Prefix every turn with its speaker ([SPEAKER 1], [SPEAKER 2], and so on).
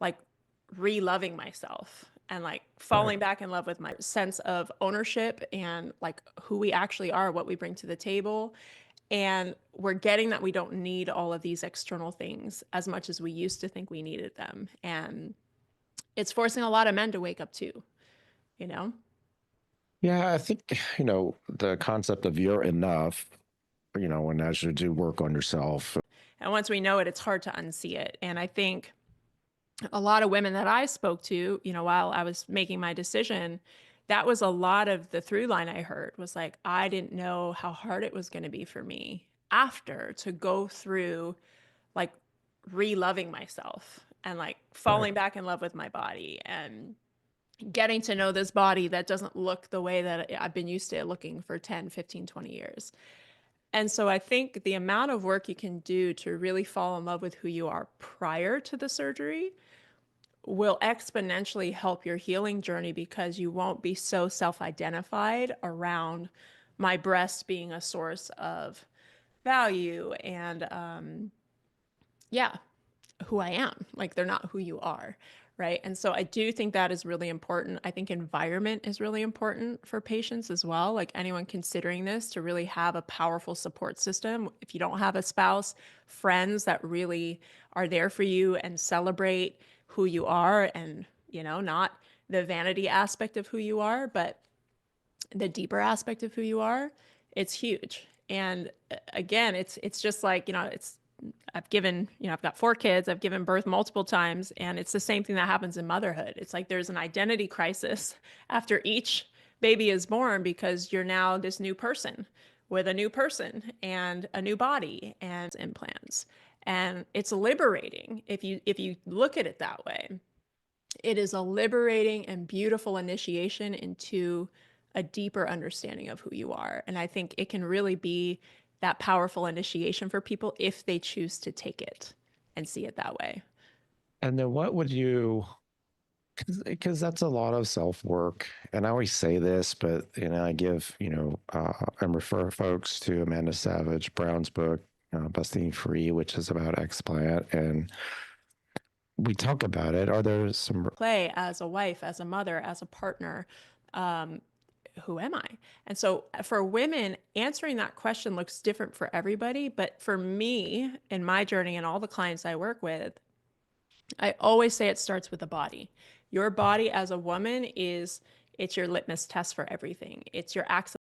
[SPEAKER 1] like re-loving myself and like falling back in love with my sense of ownership and like who we actually are, what we bring to the table. And we're getting that we don't need all of these external things as much as we used to think we needed them. And it's forcing a lot of men to wake up too, you know?
[SPEAKER 2] Yeah, I think, the concept of you're enough, and as you do work on yourself.
[SPEAKER 1] And once we know it, it's hard to unsee it. And I think a lot of women that I spoke to, while I was making my decision, that was a lot of the through line I heard was like, I didn't know how hard it was going to be for me after to go through like re-loving myself and like
[SPEAKER 2] Right.
[SPEAKER 1] falling back in love with my body and getting to know this body that doesn't look the way that I've been used to looking for 10, 15, 20 years. And so I think the amount of work you can do to really fall in love with who you are prior to the surgery will exponentially help your healing journey because you won't be so self-identified around my breast being a source of value and yeah, who I am. Like they're not who you are, right? And so I do think that is really important. I think environment is really important for patients as well. Like anyone considering this to really have a powerful support system. If you don't have a spouse, friends that really are there for you and celebrate who you are and, not the vanity aspect of who you are, but the deeper aspect of who you are, it's huge. And again, it's just like, I've got 4 kids, I've given birth multiple times, and it's the same thing that happens in motherhood. It's like there's an identity crisis after each baby is born because you're now this new person with a new person and a new body and implants. And it's liberating if you look at it that way. It is a liberating and beautiful initiation into a deeper understanding of who you are. And I think it can really be that powerful initiation for people if they choose to take it and see it that way.
[SPEAKER 2] And then what would you, because that's a lot of self work. And I always say this, but, I give, and refer folks to Amanda Savage Brown's book, Busting Free, which is about explant. And we talk about it. Are there some,
[SPEAKER 1] Play as a wife, as a mother, as a partner. Who am I? And so for women, answering that question looks different for everybody. But for me, in my journey and all the clients I work with, I always say it starts with the body. Your body as a woman it's your litmus test for everything. It's your access